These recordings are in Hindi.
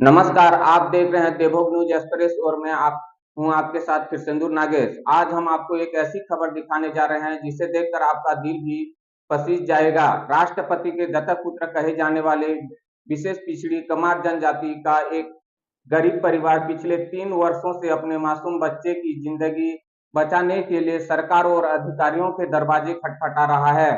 नमस्कार, आप देख रहे हैं देवभोग न्यूज एक्सप्रेस और मैं आप हूं आपके साथ कृष्णेंदुर नागेश। आज हम आपको एक ऐसी खबर दिखाने जा रहे हैं जिसे देखकर आपका दिल भी पसीज जाएगा। राष्ट्रपति के दत्तक पुत्र कहे जाने वाले विशेष पिछड़ी कमार जनजाति का एक गरीब परिवार पिछले 3 वर्षों से अपने मासूम बच्चे की जिंदगी बचाने के लिए सरकार और अधिकारियों के दरवाजे खटखटा रहा है,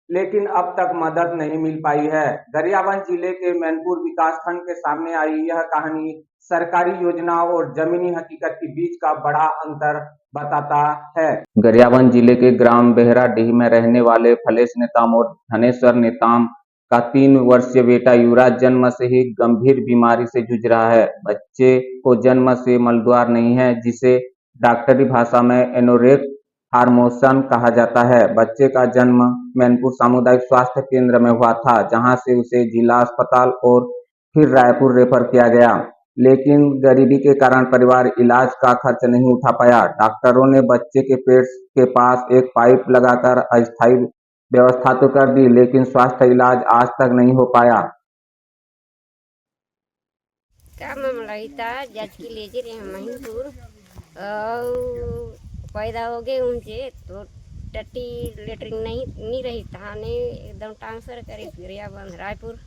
लेकिन अब तक मदद नहीं मिल पाई है। गरियाबंद जिले के मैनपुर विकासखंड के सामने आई यह कहानी सरकारी योजना और जमीनी हकीकत के बीच का बड़ा अंतर बताता है। गरियाबंद जिले के ग्राम बेहराडीह में रहने वाले फलेश नेताम और धनेश्वर नेताम का 3 वर्षीय बेटा युवराज जन्म से ही गंभीर बीमारी से जूझ रहा है। बच्चे को जन्म से मलद्वार नहीं है, जिसे डॉक्टरी भाषा में एनोरेक्ट हार्मोशन कहा जाता है। बच्चे का जन्म मैनपुर सामुदायिक स्वास्थ्य केंद्र में हुआ था, जहां से उसे जिला अस्पताल और फिर रायपुर रेफर किया गया, लेकिन गरीबी के कारण परिवार इलाज का खर्च नहीं उठा पाया। डॉक्टरों ने बच्चे के पेट के पास एक पाइप लगाकर अस्थायी व्यवस्था तो कर दी, लेकिन स्वास्थ्य इलाज आज तक नहीं हो पाया। का मामला था जज की ले रहे हैं महिंदपुर पैदा हो गए उनसे तो टट्टी लेटरिंग नहीं रही था ने एकदम ट्रांसफर करे गरियाबंद रायपुर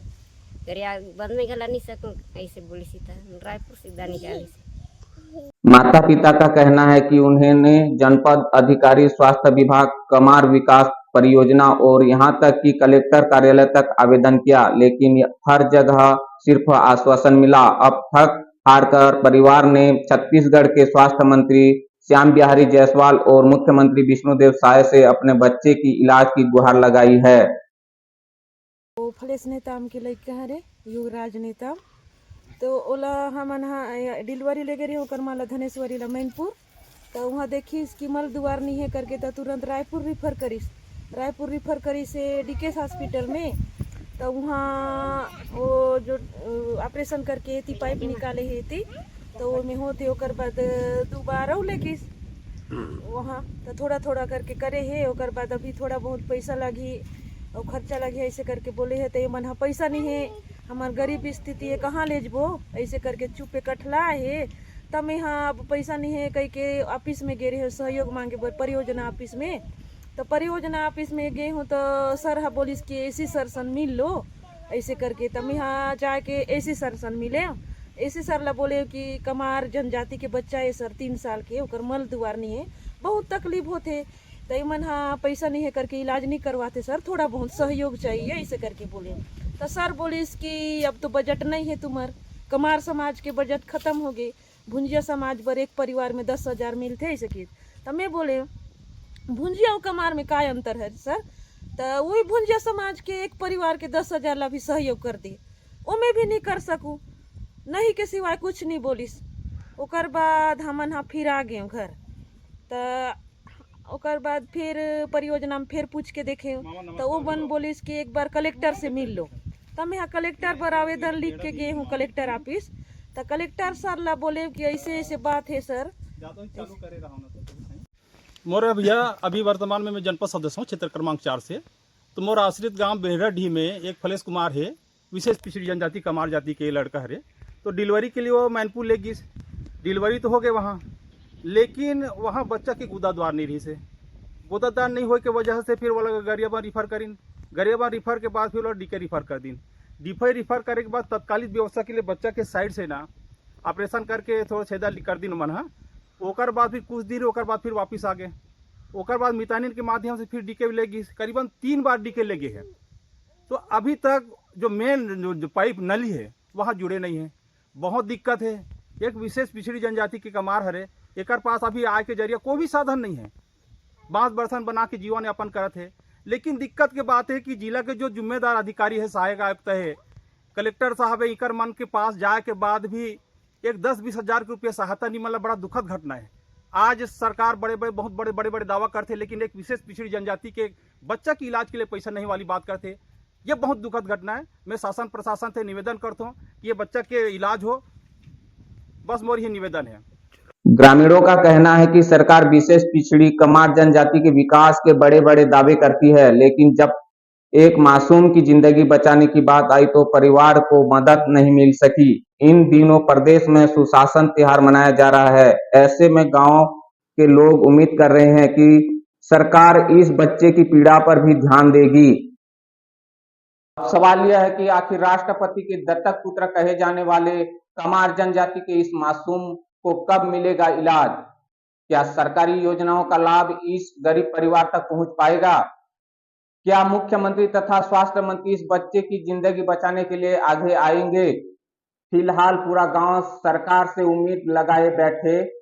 गरियाबंद में गला नहीं सकूं ऐसे बोली सी था रायपुर सीधा निकाली सी। माता पिता का कहना है कि उन्होंने जनपद अधिकारी स्वास्थ्य विभाग कमार विकास परियोजना और यहां तक कि कलेक्टर कार्यालय तक आवेदन किया, लेकिन हर जगह सिर्फ आश्वासन मिला। अब थक हारकर परिवार ने छत्तीसगढ़ के स्वास्थ्य मंत्री श्याम बिहारी जायसवाल और मुख्यमंत्री विष्णुदेव साय से अपने बच्चे की इलाज की गुहार लगाई है। वो फलेश नेताम के लइका हरे युवराज नेताम तो ओला हमन डिलीवरी ले गए ओकर माला धनेश्वरी ला मैनपुर तो वहाँ देखिस कि मल दुआर नहीं है करके तो तुरंत रायपुर रिफर करिस से डीकेएस हॉस्पिटल में। तो वहाँ वो जो ऑपरेशन करके थी पाइप निकाले है थी तो वो में होते ओकर बाद दोबारा लेकिस वहाँ तो थोड़ा थोड़ा करके करे है। ओकर बाद अभी थोड़ा बहुत पैसा लगी और खर्चा लगी ऐसे करके बोले है। तो ये मन पैसा नहीं है, हमार गरीब स्थिति है, कहाँ ले जबो ऐसे करके चुपे कठला है। तब यहाँ अब पैसा नहीं है कहीं के ऑफिस में गए रहे सहयोग मांगे परियोजना ऑफिस में। तो परियोजना ऑफिस में गए हूँ तो सर हा बोलिस कि एसी सरसन मिल लो ऐसे करके। तब यहाँ जाके एसी सरसन मिले ऐसे सर ला बोले कि कमार जनजाति के बच्चा है सर 3 साल के ओकर मल दुआर नहीं है, बहुत तकलीफ होते। तो मन हाँ पैसा नहीं है करके इलाज नहीं करवाते सर, थोड़ा बहुत सहयोग चाहिए ऐसे करके बोले। तो सर बोलिस कि अब तो बजट नहीं है तुम्हार, कमार समाज के बजट खत्म हो गए, भुंजिया समाज पर एक परिवार में 10,000 मिलते ऐसे की। तो मैं बोले भुंजिया और कमार में क्या अंतर है सर? तो वही भुंजिया समाज के एक परिवार के 10,000 ला भी सहयोग कर दे, वो मैं भी नहीं कर सकूँ नहीं के सिवाय कुछ नहीं बोलिस। ओकर बाद हमन हाँ फिर आ गए घर। तो ओकर बाद फिर परियोजना में फिर पूछ के देखे तो वो बन बोलिस कि एक बार कलेक्टर से मिल लो। तब मैं कलेक्टर पर आवेदन लिख के गए हूँ कलेक्टर ऑफिस। तो कलेक्टर सर ला बोले कि ऐसे ऐसे बात है सर। मोर भैया अभी वर्तमान में मैं जनपद सदस्य हूँ क्षेत्र क्रमांक 4 से। तो मोर आश्रित गांव बेहराडीह में एक फलेश कुमार है, विशेष पिछड़ी जनजाति कमार जाति के लड़का है। तो डिलीवरी के लिए वो मैनपुर ले गई, डिलीवरी तो हो गए वहाँ, लेकिन वहाँ बच्चा की गुदाद्वार नहीं रही से, गुदाद्वार नहीं हो के वजह से फिर वो गरियाबंद रिफर करीन, गरियाबंद रिफर के बाद फिर वो डीके रिफर कर दिन, डीफे रिफर करे के बाद तत्कालिक व्यवस्था के लिए बच्चा के साइड से ना ऑपरेशन करके थोड़ा छेदा कर दिन मन। हाँ ओकर बाद फिर कुछ दिन ओकर बाद फिर वापस आ गए। ओकर बाद मितानिन के माध्यम से फिर डीके ले गई, करीबन 3 बार डीके ले गए हैं। तो अभी तक जो मेन जो पाइप नली है वहाँ जुड़े नहीं है, बहुत दिक्कत है। एक विशेष पिछड़ी जनजाति के कमार हरे, एक पास अभी आय के जरिए कोई भी साधन नहीं है, बांस बर्तन बना के जीवन यापन करते है। लेकिन दिक्कत के बात है कि जिला के जो जिम्मेदार अधिकारी है, सहायक आयुक्त है, कलेक्टर साहब है, इकर मन के पास जाए के बाद भी एक 10-20 हज़ार रुपये सहायता नहीं मिला। बड़ा दुखद घटना है। आज सरकार बहुत बड़े बड़े दावा करते, लेकिन एक विशेष पिछड़ी जनजाति के बच्चा की इलाज के लिए पैसा नहीं वाली बात करते। ये बहुत दुखद घटना है। मैं शासन प्रशासन से निवेदन करता हूँ कि ये बच्चा के इलाज हो, बस मोर ही निवेदन है। ग्रामीणों का कहना है कि सरकार विशेष पिछड़ी कमार जनजाति के विकास के बड़े बड़े दावे करती है, लेकिन जब एक मासूम की जिंदगी बचाने की बात आई तो परिवार को मदद नहीं मिल सकी। इन दिनों प्रदेश में सुशासन त्योहार मनाया जा रहा है। ऐसे में गांव के लोग उम्मीद कर रहे हैं कि सरकार इस बच्चे की पीड़ा पर भी ध्यान देगी। अब सवाल यह है कि आखिर राष्ट्रपति के दत्तक पुत्र कहे जाने वाले कमार जनजाति के इस मासूम को कब मिलेगा इलाज? क्या सरकारी योजनाओं का लाभ इस गरीब परिवार तक पहुंच पाएगा? क्या मुख्यमंत्री तथा स्वास्थ्य मंत्री इस बच्चे की जिंदगी बचाने के लिए आगे आएंगे? फिलहाल पूरा गांव सरकार से उम्मीद लगाए बैठे